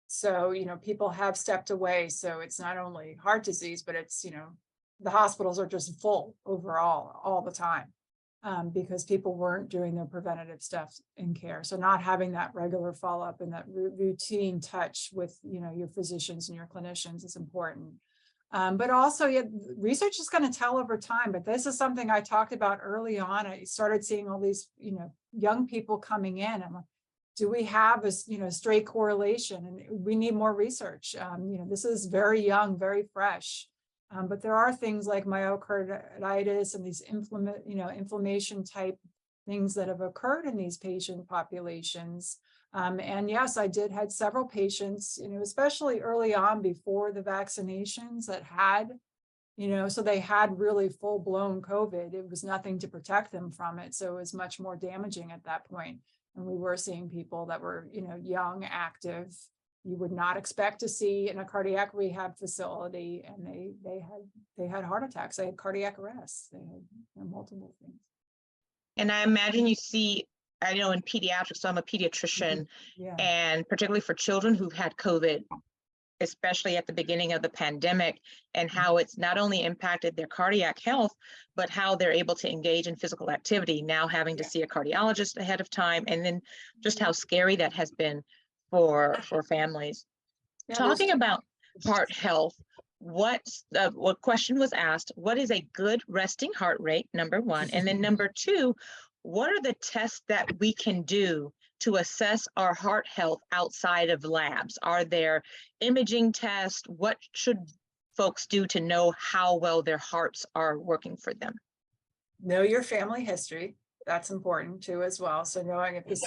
So, people have stepped away. So it's not only heart disease, but it's, the hospitals are just full overall all the time because people weren't doing their preventative stuff in care. So not having that regular follow-up and that routine touch with, your physicians and your clinicians is important. But also, research is going to tell over time. But this is something I talked about early on. I started seeing all these, young people coming in. I'm like, do we have a, straight correlation? And we need more research. This is very young, very fresh. But there are things like myocarditis and these inflammation type things that have occurred in these patient populations. And yes, I had several patients, especially early on before the vaccinations that had, so they had really full blown COVID. It was nothing to protect them from it. So it was much more damaging at that point. And we were seeing people that were, young, active, you would not expect to see in a cardiac rehab facility. And they had heart attacks. They had cardiac arrests. They had multiple things. And I imagine you see, I know in pediatrics, so I'm a pediatrician, and particularly for children who've had COVID, especially at the beginning of the pandemic, and how it's not only impacted their cardiac health, but how they're able to engage in physical activity, now having to see a cardiologist ahead of time, and then just how scary that has been for families. Talking about heart health, what question was asked, what is a good resting heart rate, number one, and then number two, what are the tests that we can do to assess our heart health outside of labs? Are there imaging tests? What should folks do to know how well their hearts are working for them? Know your family history. That's important too as well. So knowing if this,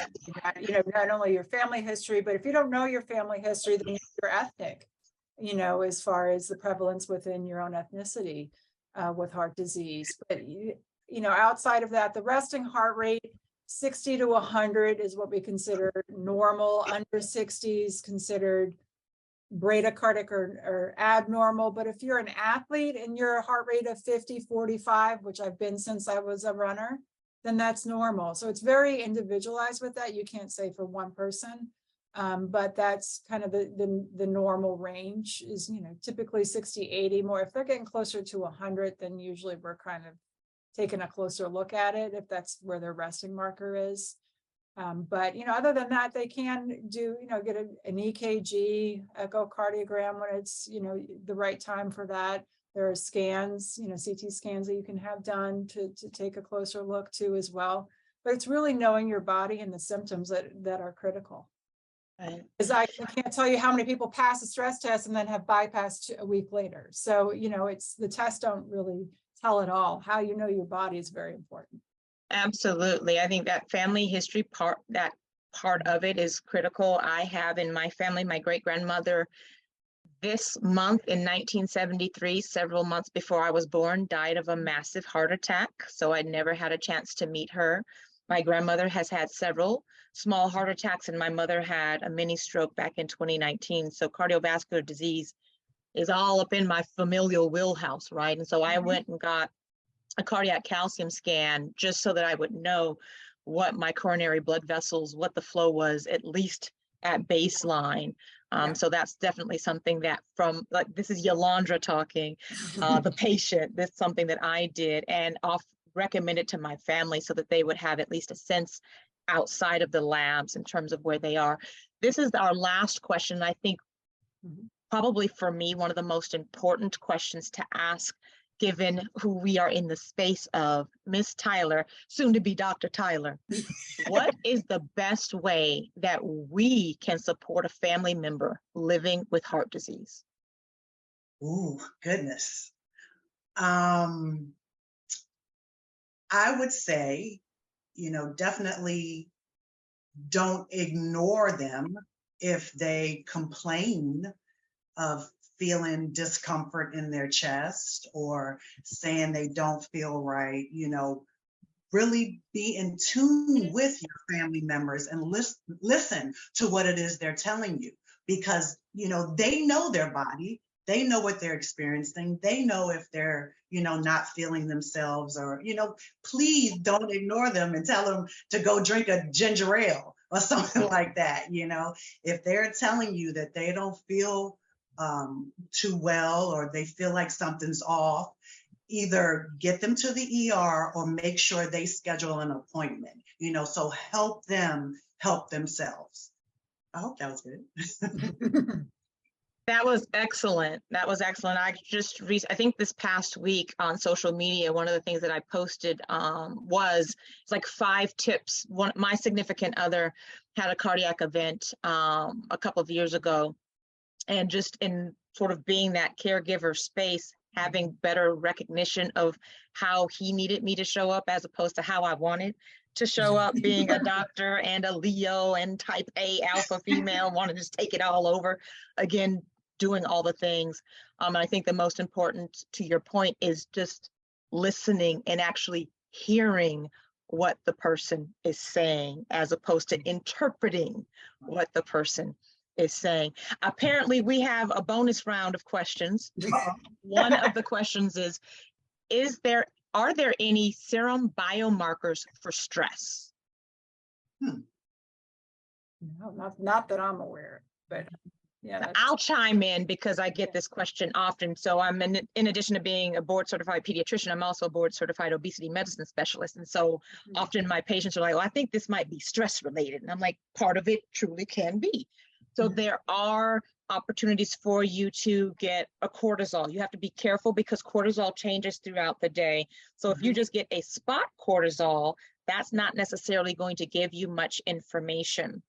not only your family history, but if you don't know your family history, then you're ethnic, as far as the prevalence within your own ethnicity with heart disease. But, outside of that, the resting heart rate, 60 to 100 is what we consider normal. Under 60 is considered bradycardic or abnormal. But if you're an athlete and your heart rate of 50, 45, which I've been since I was a runner, then that's normal. So it's very individualized with that. You can't say for one person, but that's kind of the normal range is, typically 60, 80 more. If they're getting closer to 100, then usually we're kind of taking a closer look at it if that's where their resting marker is. But, other than that, they can do, get an EKG, echocardiogram when it's, the right time for that. There are scans, CT scans that you can have done to take a closer look to as well. But it's really knowing your body and the symptoms that are critical. Because I can't tell you how many people pass a stress test and then have bypassed a week later. So, it's the tests don't really tell it all. How you know your body is very important. Absolutely. I think that family history part of it is critical. I have in my family, my great-grandmother this month in 1973, several months before I was born, died of a massive heart attack. So I never had a chance to meet her. My grandmother has had several small heart attacks, and my mother had a mini stroke back in 2019. So cardiovascular disease is all up in my familial wheelhouse, right? And so I went and got a cardiac calcium scan just so that I would know what my coronary blood vessels, what the flow was, at least at baseline. Yeah. So that's definitely something that from, like, this is Yolanda talking, the patient, this is something that I did and recommended to my family so that they would have at least a sense outside of the labs in terms of where they are. This is our last question. I think probably for me, one of the most important questions to ask, given who we are in the space of. Miss Tyler, soon to be Dr. Tyler, what is the best way that we can support a family member living with heart disease? Ooh, goodness. I would say, definitely don't ignore them if they complain of feeling discomfort in their chest or saying they don't feel right. Really be in tune with your family members and listen to what it is they're telling you, because they know their body, they know what they're experiencing, they know if they're not feeling themselves, or please don't ignore them and tell them to go drink a ginger ale or something like that. If they're telling you that they don't feel too well, or they feel like something's off, either get them to the ER or make sure they schedule an appointment, so help them help themselves. I hope that was good. That was excellent. That was excellent. I think this past week on social media, one of the things that I posted was it's like 5 tips. My significant other had a cardiac event a couple of years ago, and just in sort of being that caregiver space, having better recognition of how he needed me to show up as opposed to how I wanted to show up, being a doctor and a Leo and type A alpha female, want to just take it all over. Again, doing all the things. And I think the most important, to your point, is just listening and actually hearing what the person is saying, as opposed to interpreting what the person is saying. Apparently, we have a bonus round of questions. One of the questions is are there any serum biomarkers for stress? No, not that I'm aware of, but yeah. I'll chime in because I get this question often. So I'm in addition to being a board certified pediatrician, I'm also a board certified obesity medicine specialist. And so often my patients are like, well, I think this might be stress related. And I'm like, part of it truly can be. So there are opportunities for you to get a cortisol. You have to be careful because cortisol changes throughout the day. So if you just get a spot cortisol, that's not necessarily going to give you much information.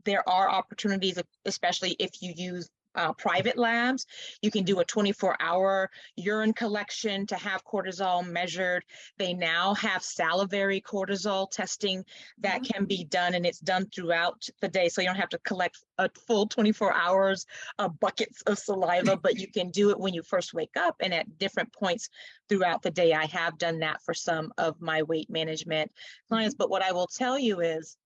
There are opportunities, especially if you use private labs. You can do a 24-hour urine collection to have cortisol measured. They now have salivary cortisol testing that can be done, and it's done throughout the day. So you don't have to collect a full 24 hours of buckets of saliva, but you can do it when you first wake up and at different points throughout the day. I have done that for some of my weight management clients. But what I will tell you is,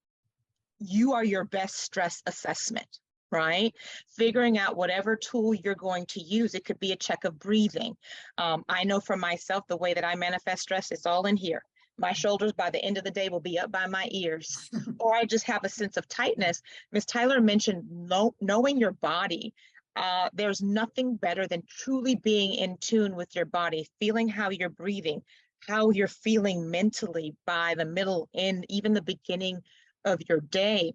you are your best stress assessment, right? Figuring out whatever tool you're going to use. It could be a check of breathing. I know for myself, the way that I manifest stress, it's all in here. My shoulders by the end of the day will be up by my ears, or I just have a sense of tightness. Ms. Tyler mentioned knowing your body. There's nothing better than truly being in tune with your body, feeling how you're breathing, how you're feeling mentally by the middle and even the beginning of your day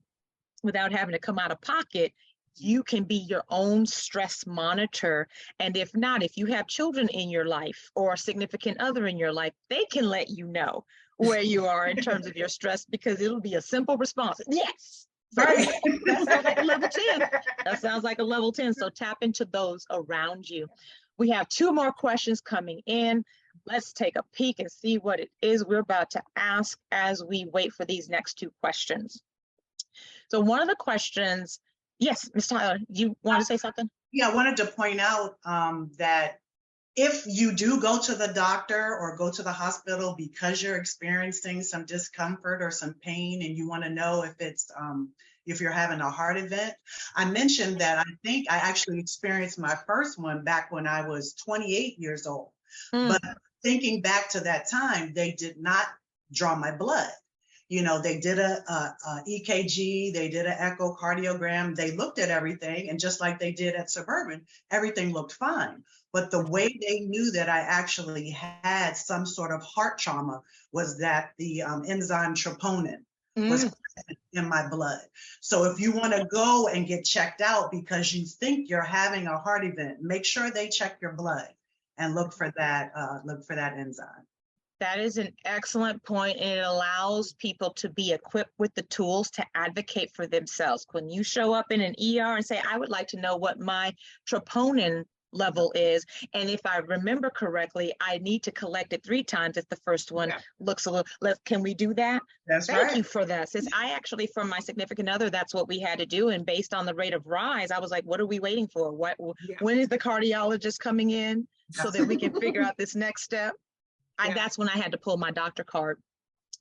without having to come out of pocket. You can be your own stress monitor. And if not, if you have children in your life or a significant other in your life, they can let you know where you are in terms of your stress, because it'll be a simple response. Yes. Right. That sounds like a level 10. That sounds like a level 10. So tap into those around you. We have 2 more questions coming in. Let's take a peek and see what it is we're about to ask as we wait for these next 2 questions. So one of the questions, yes, Ms. Tyler, you want to say something? Yeah, I wanted to point out that if you do go to the doctor or go to the hospital because you're experiencing some discomfort or some pain, and you want to know if it's if you're having a heart event, I mentioned that I think I actually experienced my first one back when I was 28 years old. But thinking back to that time, they did not draw my blood. You know, they did a EKG, they did an echocardiogram, they looked at everything, and just like they did at Suburban, everything looked fine. But the way they knew that I actually had some sort of heart trauma was that the enzyme troponin was present in my blood. So if you want to go and get checked out because you think you're having a heart event, make sure they check your blood and look for that enzyme. That is an excellent point, and it allows people to be equipped with the tools to advocate for themselves. When you show up in an ER and say, I would like to know what my troponin level is, and if I remember correctly, I need to collect it 3 times if the first one looks a little less. Can we do that? That's Thank right. you for that. Since I actually, from my significant other, that's what we had to do. And based on the rate of rise, I was like, what are we waiting for? When is the cardiologist coming in so that we can figure out this next step? That's when I had to pull my doctor card.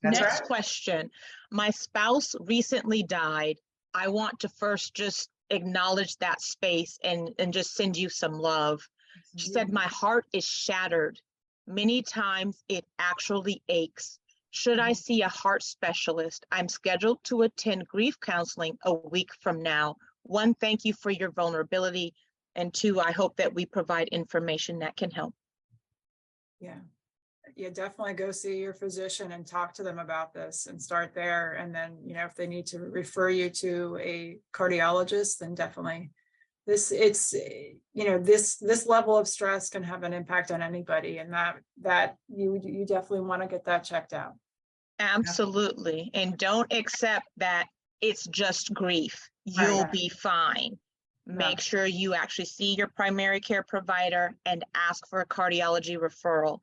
That's Next right. question. My spouse recently died. I want to first just acknowledge that space and just send you some love. She said, my heart is shattered. Many times it actually aches. Should I see a heart specialist? I'm scheduled to attend grief counseling a week from now. 1, thank you for your vulnerability. And 2, I hope that we provide information that can help. Yeah, definitely go see your physician and talk to them about this and start there. And then, you know, if they need to refer you to a cardiologist, then definitely this level of stress can have an impact on anybody, and that you definitely want to get that checked out. Absolutely. And don't accept that it's just grief. You'll be fine. Make sure you actually see your primary care provider and ask for a cardiology referral.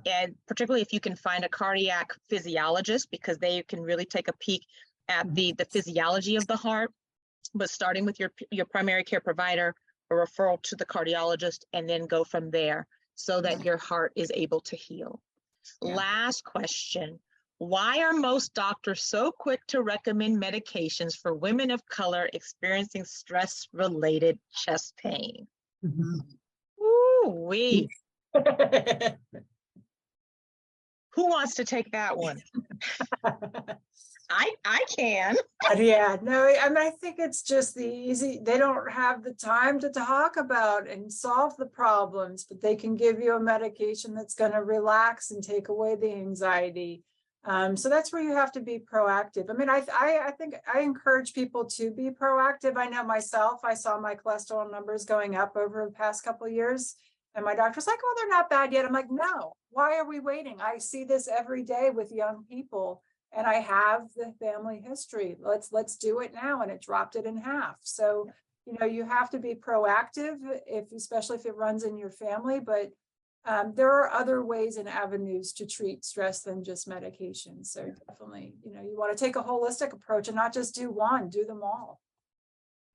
And particularly if you can find a cardiac physiologist, because they can really take a peek at the physiology of the heart. But starting with your primary care provider, a referral to the cardiologist, and then go from there so that your heart is able to heal. Last question. Why are most doctors so quick to recommend medications for women of color experiencing stress-related chest pain? Ooh-wee. Who wants to take that one? I can. Yeah, no, I mean, I think it's just they don't have the time to talk about and solve the problems, but they can give you a medication that's going to relax and take away the anxiety. So that's where you have to be proactive. I mean, I think I encourage people to be proactive. I know myself, I saw my cholesterol numbers going up over the past couple of years. And my doctor's like, oh, they're not bad yet. I'm like, no, why are we waiting? I see this every day with young people, and I have the family history. Let's do it now. And it dropped it in half. So, you know, you have to be proactive, especially if it runs in your family. But there are other ways and avenues to treat stress than just medication. So definitely, you know, you want to take a holistic approach and not just do one, do them all.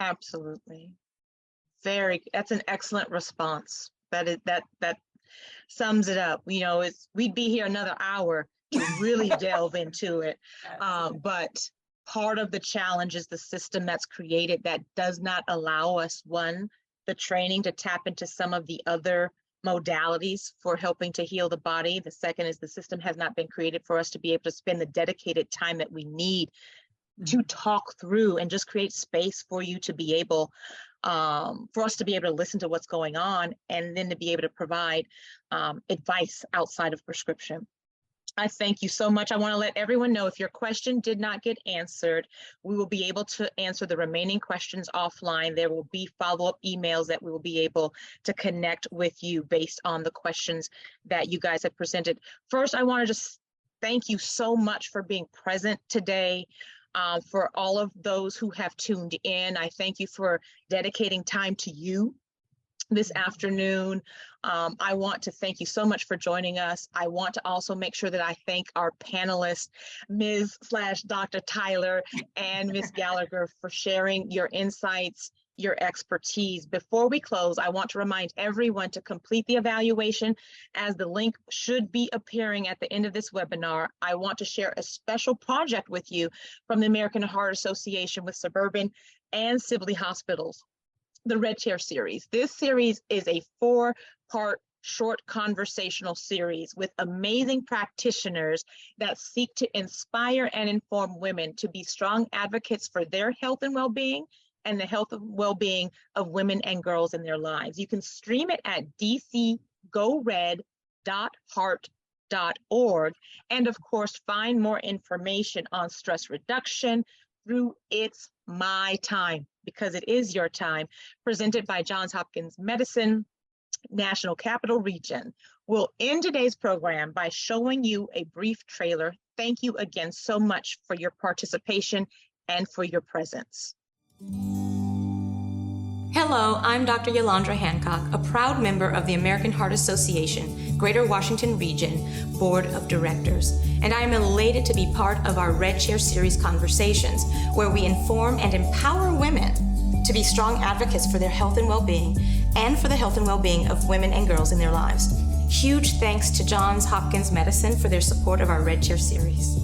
Absolutely. That's an excellent response. That sums it up. You know, we'd be here another hour to really delve into it. But part of the challenge is the system that's created that does not allow us, the training to tap into some of the other modalities for helping to heal the body. The second is the system has not been created for us to be able to spend the dedicated time that we need to talk through and just create space for you to be able for us to be able to listen to what's going on, and then to be able to provide advice outside of prescription. I thank you so much. I want to let everyone know if your question did not get answered, we will be able to answer the remaining questions offline. There will be follow-up emails that we will be able to connect with you based on the questions that you guys have presented. First, I want to just thank you so much for being present today. For all of those who have tuned in, I thank you for dedicating time to you this afternoon. I want to thank you so much for joining us. I want to also make sure that I thank our panelists, Ms./Dr. Tyler and Ms. Gallagher, for sharing your insights, your expertise. Before we close, I want to remind everyone to complete the evaluation, as the link should be appearing at the end of this webinar. I want to share a special project with you from the American Heart Association with Suburban and Sibley Hospitals, the Red Chair series. This series is a 4-part short conversational series with amazing practitioners that seek to inspire and inform women to be strong advocates for their health and well-being and the health and well-being of women and girls in their lives. You can stream it at dcgored.heart.org, and of course, find more information on stress reduction through It's My Time, because it is your time, presented by Johns Hopkins Medicine, National Capital Region. We'll end today's program by showing you a brief trailer. Thank you again so much for your participation and for your presence. Hello, I'm Dr. Yolandra Hancock, a proud member of the American Heart Association, Greater Washington Region Board of Directors, and I am elated to be part of our Red Chair Series conversations, where we inform and empower women to be strong advocates for their health and well-being, and for the health and well-being of women and girls in their lives. Huge thanks to Johns Hopkins Medicine for their support of our Red Chair Series.